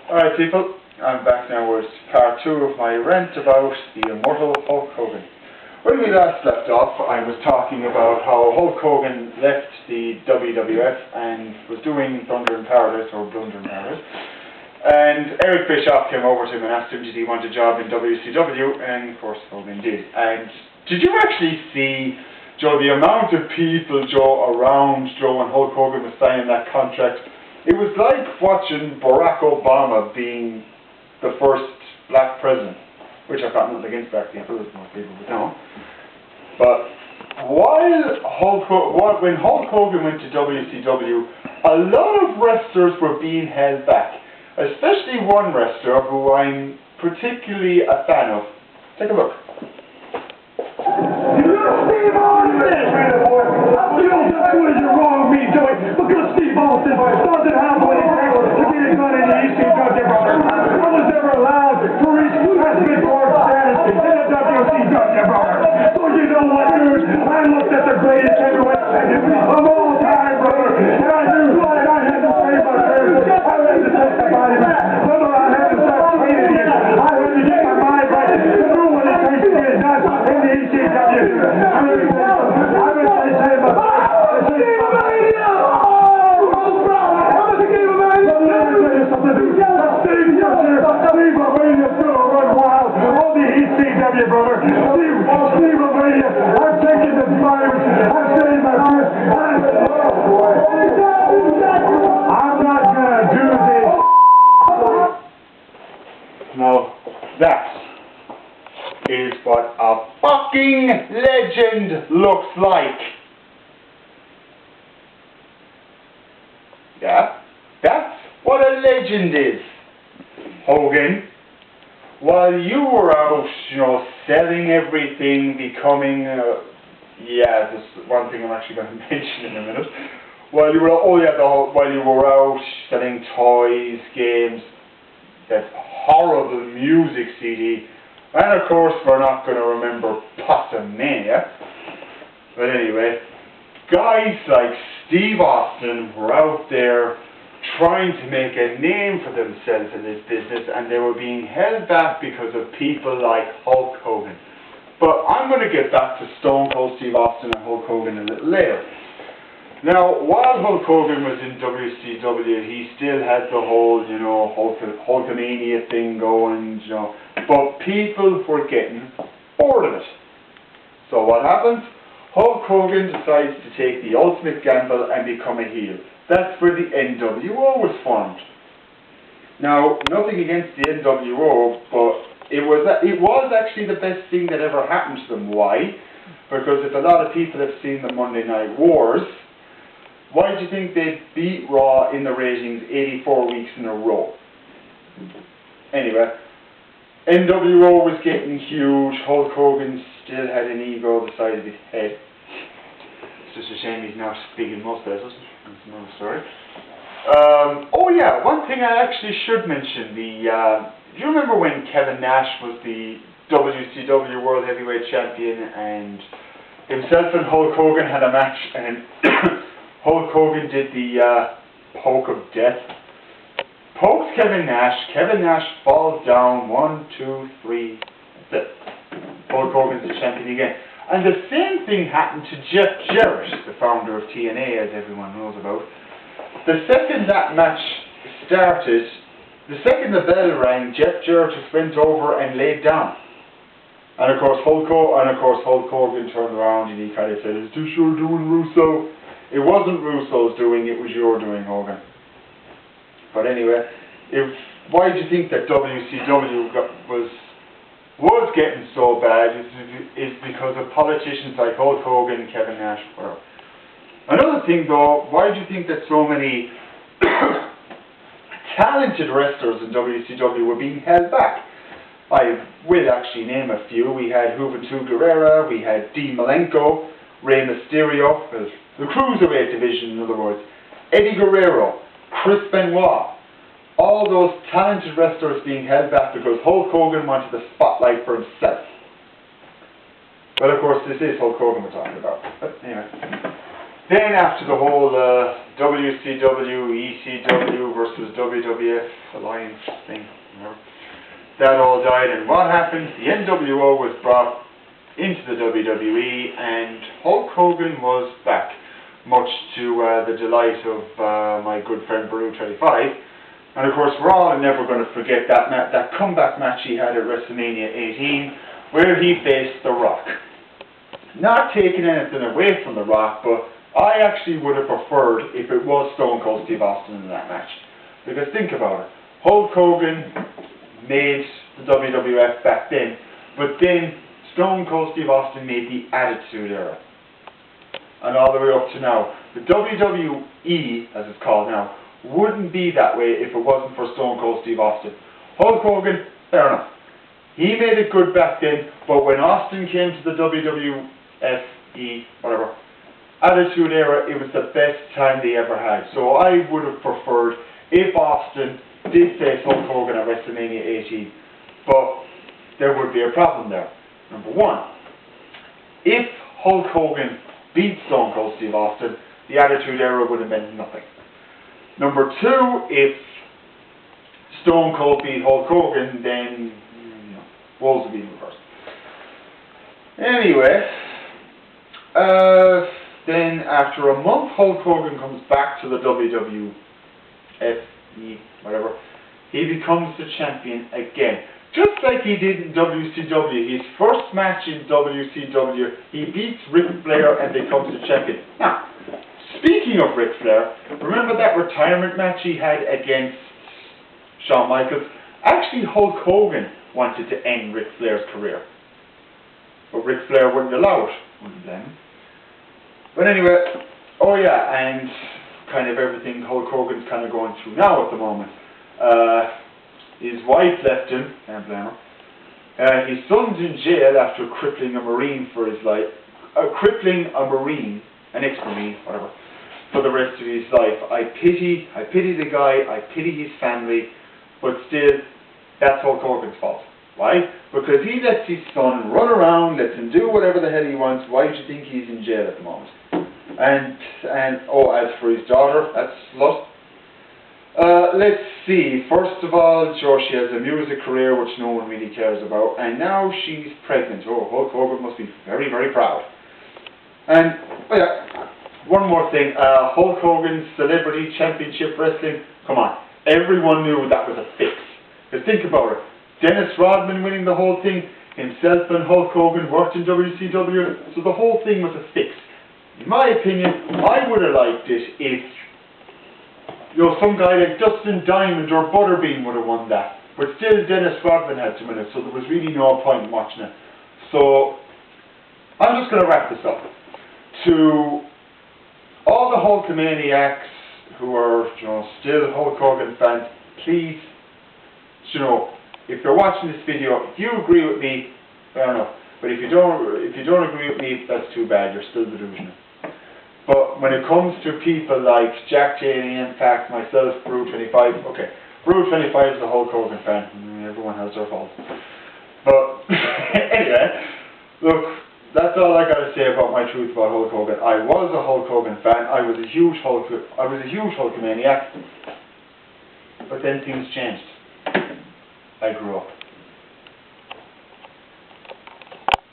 Alright people, I'm back now with part 2 of my rant about the immortal Hulk Hogan. When we last left off, I was talking about how Hulk Hogan left the WWF and was doing Thunder in Paradise, or Blunder in Paradise, and Eric Bischoff came over to him and asked him did he want a job in WCW, and of course Hogan did. And did you actually see, Joe, the amount of people, Joe, around Joe when Hulk Hogan was signing that contract? It was like watching Barack Obama being the first black president, which I've got nothing against black people, as most people would know. But when Hulk Hogan went to WCW, a lot of wrestlers were being held back, especially one wrestler who I'm particularly a fan of. Take a look. Steve Austin doesn't have what it takes to get it done in the ECW, brother. I was never allowed to reach Western Court status in the WCW, brother. So you know what, dude? I looked at the greatest heavyweight champion of all time, brother, and I knew what I had to say about him. I had to testify to that. Whether I had to start training him, I had to get my mind right to do what it takes to get it done in the ECW. I'm going to say about brother. Steve Romania, I'm taking the virus. I'm saying my first. I'm not gonna do this. Now, that is what a fucking legend looks like. Yeah, that's what a legend is. Hogan, while you were out, selling everything, becoming, this is one thing I'm actually going to mention in a minute. While you were, while you were out selling toys, games, that horrible music CD, and of course we're not going to remember Potomania. But anyway, guys like Steve Austin were out there trying to make a name for themselves in this business, and they were being held back because of people like Hulk Hogan. But I'm going to get back to Stone Cold Steve Austin and Hulk Hogan a little later. Now, while Hulk Hogan was in WCW, he still had the whole, Hulkamania thing going, but people were getting bored of it. So what happens? Hulk Hogan decides to take the ultimate gamble and become a heel. That's where the NWO was formed. Now, nothing against the NWO, but it was actually the best thing that ever happened to them. Why? Because if a lot of people have seen the Monday Night Wars, why do you think they beat Raw in the ratings 84 weeks in a row? Anyway, NWO was getting huge. Hulk Hogan still had an ego the size of his head. It's just a shame he's not big in most places. That's another story. One thing I actually should mention. Do you remember when Kevin Nash was the WCW World Heavyweight Champion and himself and Hulk Hogan had a match, and Hulk Hogan did the poke of death? Pokes Kevin Nash falls down, 1, 2, 3, that's it. Hulk Hogan's the champion again. And the same thing happened to Jeff Jarrett, the founder of TNA, as everyone knows about. The second that match started, the second the bell rang, Jeff Jarrett just went over and laid down. And of course Hulk Hogan turned around and he kind of said, "Is this your doing, Russo?" It wasn't Russo's doing, it was your doing, Hogan. But anyway, why do you think that WCW was getting so bad is because of politicians like Hulk Hogan, Kevin Nash, whatever. Another thing though, why do you think that so many talented wrestlers in WCW were being held back? I will actually name a few. We had Juventud Guerrera, we had Dean Malenko, Rey Mysterio, the Cruiserweight division in other words, Eddie Guerrero, Chris Benoit. All those talented wrestlers being held back because Hulk Hogan wanted the spotlight for himself. Well, of course, this is Hulk Hogan we're talking about. But anyway. Then after the whole WCW, ECW versus WWF alliance thing, that all died, and what happened? The NWO was brought into the WWE, and Hulk Hogan was back, much to the delight of my good friend Baru25. And of course, we're all never going to forget that comeback match he had at WrestleMania 18, where he faced The Rock. Not taking anything away from The Rock, but I actually would have preferred if it was Stone Cold Steve Austin in that match. Because think about it, Hulk Hogan made the WWF back then, but then Stone Cold Steve Austin made the Attitude Era. And all the way up to now. The WWE, as it's called now, wouldn't be that way if it wasn't for Stone Cold Steve Austin. Hulk Hogan, fair enough. He made it good back then, but when Austin came to the WWF, whatever, Attitude Era, it was the best time they ever had. So I would have preferred if Austin did face Hulk Hogan at WrestleMania 18, but there would be a problem there. Number one, if Hulk Hogan beat Stone Cold Steve Austin, the Attitude Era would have meant nothing. Number two, if Stone Cold beat Hulk Hogan, then roles would be reversed. Anyway, then after a month, Hulk Hogan comes back to the WWF, whatever. He becomes the champion again. Just like he did in WCW. His first match in WCW, he beats Ric Flair and becomes the champion. Now, speaking of Ric Flair, remember that retirement match he had against Shawn Michaels? Actually, Hulk Hogan wanted to end Ric Flair's career. But Ric Flair wouldn't allow it. Wouldn't blame him. But anyway, oh yeah, and kind of everything Hulk Hogan's kind of going through now at the moment. His wife left him, can't blame her. His son's in jail after crippling a Marine for his life. Crippling a Marine, an ex-Marine, whatever, for the rest of his life. I pity the guy, I pity his family, but still, that's Hulk Hogan's fault. Why? Because he lets his son run around, lets him do whatever the hell he wants. Why do you think he's in jail at the moment? And oh, as for his daughter, that slut. Let's see. First of all, sure, she has a music career which no one really cares about, and now she's pregnant. Oh, Hulk Hogan must be very, very proud. And oh yeah, one more thing. Hulk Hogan's Celebrity Championship Wrestling. Come on, everyone knew that was a fix. Because think about it. Dennis Rodman winning the whole thing, himself and Hulk Hogan worked in WCW, so the whole thing was a fix. In my opinion, I would have liked it if, some guy like Dustin Diamond or Butterbean would have won that. But still, Dennis Rodman had to win it, so there was really no point in watching it. So, I'm just going to wrap this up. To all the Hulkamaniacs who are, still Hulk Hogan fans, please, if you're watching this video, if you agree with me, fair enough. But if you don't agree with me, that's too bad. You're still delusional. But when it comes to people like Jack Janey, Impact, myself, Baru25, okay, Baru25 is a Hulk Hogan fan. Everyone has their faults. But anyway, look, that's all I got to say about my truth about Hulk Hogan. I was a Hulk Hogan fan. I was a huge Hulkamaniac. But then things changed. I grew up.